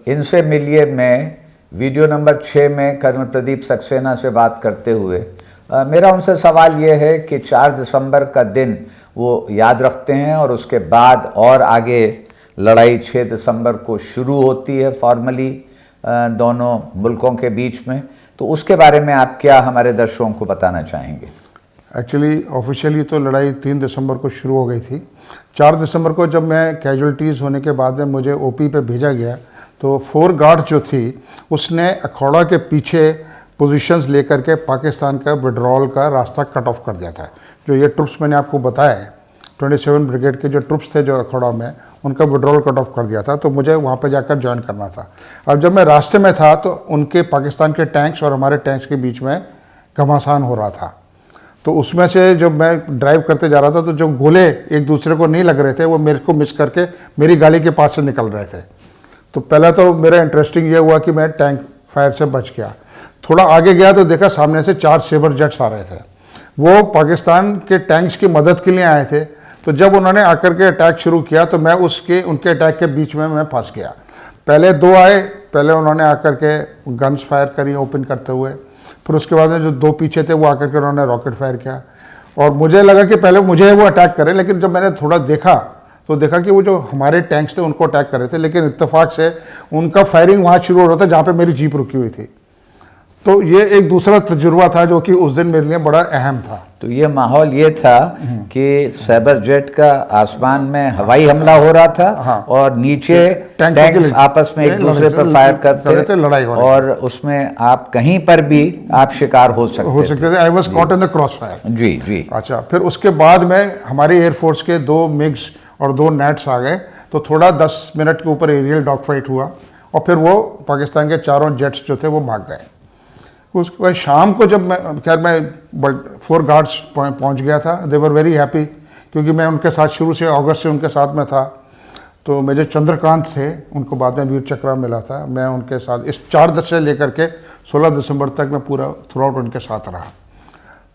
इनसे मिलिए। मैं वीडियो नंबर 6 में कर्नल प्रदीप सक्सेना से बात करते हुए मेरा उनसे सवाल ये है कि 4 दिसंबर का दिन वो याद रखते हैं और उसके बाद और आगे लड़ाई 6 दिसंबर को शुरू होती है फॉर्मली दोनों मुल्कों के बीच में। तो उसके बारे में आप क्या हमारे दर्शकों को बताना चाहेंगे? एक्चुअली ऑफिशियली तो लड़ाई 3 दिसंबर को शुरू हो गई थी। 4 दिसंबर को जब मैं कैजुअल्टीज़ होने के बाद में मुझे ओपी पे भेजा गया तो 4 गार्ड जो थी उसने अखौड़ा के पीछे पोजीशंस लेकर के पाकिस्तान का विड्रॉल का रास्ता कट ऑफ कर दिया था। जो ये ट्रुप्स मैंने आपको बताया है 27 ब्रिगेड के जो ट्रुप्स थे जो अखौड़ा में, उनका विड्रॉल कट ऑफ कर दिया था। तो मुझे वहाँ पे जाकर ज्वाइन करना था। अब जब मैं रास्ते में था तो उनके पाकिस्तान के टैंक्स और हमारे टैंक्स के बीच में घमासान हो रहा था। तो उसमें से जब मैं ड्राइव करते जा रहा था तो जो गोले एक दूसरे को नहीं लग रहे थे वो मेरे को मिस करके मेरी गाड़ी के पास से निकल रहे थे। तो पहला तो मेरा इंटरेस्टिंग ये हुआ कि मैं टैंक फायर से बच गया। थोड़ा आगे गया तो देखा सामने से 4 सेबर जेट्स आ रहे थे। वो पाकिस्तान के टैंक्स की मदद के लिए आए थे। तो जब उन्होंने आकर के अटैक शुरू किया तो मैं उनके अटैक के बीच में मैं फंस गया। पहले 2 आए, पहले उन्होंने आकर के गन्स फायर करी ओपन करते हुए, फिर उसके बाद में जो 2 पीछे थे वो आकर के उन्होंने रॉकेट फायर किया। और मुझे लगा कि पहले मुझे वो अटैक करें, लेकिन जब मैंने थोड़ा देखा तो देखा कि वो जो हमारे टैंक्स थे उनको अटैक कर रहे थे, लेकिन इत्तेफाक से उनका फायरिंग वहाँ शुरू हो रहा था जहाँ पे मेरी जीप रुकी हुई थी। तो ये एक दूसरा तजुर्बा था जो कि उस दिन मेरे लिए बड़ा अहम था। तो ये माहौल ये था कि साइबर जेट का आसमान में हवाई हमला हो रहा था। हाँ। और नीचे टैंक्स आपस में एक दूसरे पर फायर करते थे, लड़ाई हो रही और उसमें आप कहीं पर भी आप शिकार हो सकते थे। I was caught in the crossfire. जी जी। अच्छा, फिर उसके बाद में हमारी एयरफोर्स के 2 मिग्स और 2 नेट्स आ गए। तो थोड़ा 10 मिनट के ऊपर एरियल डॉग फाइट हुआ और फिर वो पाकिस्तान के 4 जेट्स जो थे वो भाग गए। उसके बाद शाम को जब मैं 4 गार्ड्स पहुंच गया था। दे वर वेरी हैप्पी क्योंकि मैं उनके साथ शुरू से अगस्त से उनके साथ में था। तो मेरे चंद्रकांत थे, उनको बाद में वीर चक्र मिला था। मैं उनके साथ इस 4 से लेकर के 16 दिसंबर तक मैं पूरा थ्रू आउट उनके साथ रहा।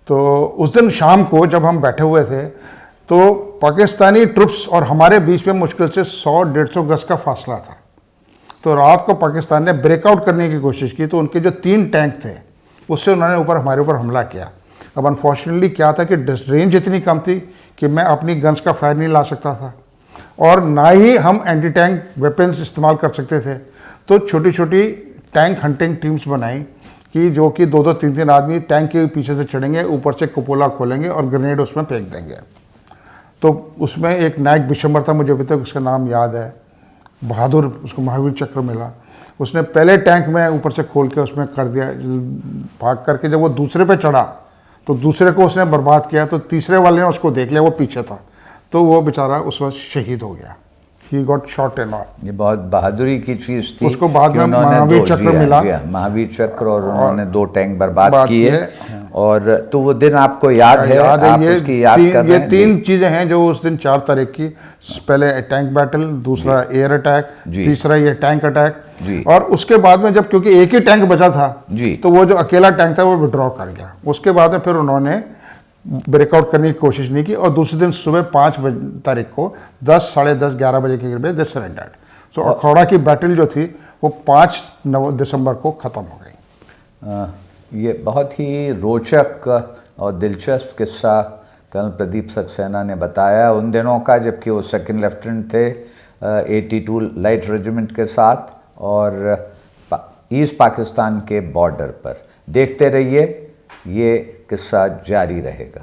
तो उस दिन शाम को जब हम बैठे हुए थे तो पाकिस्तानी ट्रुप्स और हमारे बीच में मुश्किल से 100-150 गज का फासला था। तो रात को पाकिस्तान ने ब्रेकआउट करने की कोशिश की तो उनके जो 3 टैंक थे उससे उन्होंने हमारे ऊपर हमला किया। अब अनफॉर्चुनेटली क्या था कि रेंज इतनी कम थी कि मैं अपनी गन्स का फायर नहीं ला सकता था और ना ही हम एंटी टैंक वेपन्स इस्तेमाल कर सकते थे। तो छोटी छोटी टैंक हंटिंग टीम्स बनाई कि जो कि 2-2, 3-3 आदमी टैंक के पीछे से चढ़ेंगे, ऊपर से कुपोला खोलेंगे और ग्रेनेड उसमें फेंक देंगे। तो उसमें एक नायक बिशंबर था, मुझे अभी तक उसका नाम याद है, बहादुर, उसको महावीर चक्र मिला। उसने पहले टैंक में ऊपर से खोल के उसमें कर दिया, भाग करके जब वो दूसरे पे चढ़ा तो दूसरे को उसने बर्बाद किया। तो तीसरे वाले ने उसको देख लिया, वो पीछे था, तो वो बेचारा उस वक्त शहीद हो गया। He got shot and all। ये बहुत बहादुरी की चीज थी। उसको बाद में महावीर चक्र मिला। महावीर चक्र, और उन्होंने 2 टैंक बर्बाद किए। और तो वो दिन आपको याद है? आप उसकी याद कर रहे हैं? ये 3 चीजें हैं जो उस दिन 4 तारीख की, पहले टैंक बैटल, दूसरा एयर अटैक, तीसरा ये टैंक अटैक। और उसके बाद में जब क्योंकि एक ही टैंक बचा था तो वो जो अकेला टैंक था वो विड्रॉ कर गया। उसके बाद में फिर उन्होंने ब्रेकआउट करने की कोशिश नहीं की और दूसरे दिन सुबह 5 तारीख को 10, साढ़े 10, 11 बजे के करीब दे सरेंडर्ड। तो अखौड़ा की बैटल जो थी वो 5 दिसंबर को ख़त्म हो गई। ये बहुत ही रोचक और दिलचस्प किस्सा कर्नल प्रदीप सक्सेना ने बताया उन दिनों का, जबकि वो 2nd लेफ्टिनेंट थे 82 लाइट रेजिमेंट के साथ और ईस्ट पाकिस्तान के बॉर्डर पर। देखते रहिए, ये किस्सा जारी रहेगा।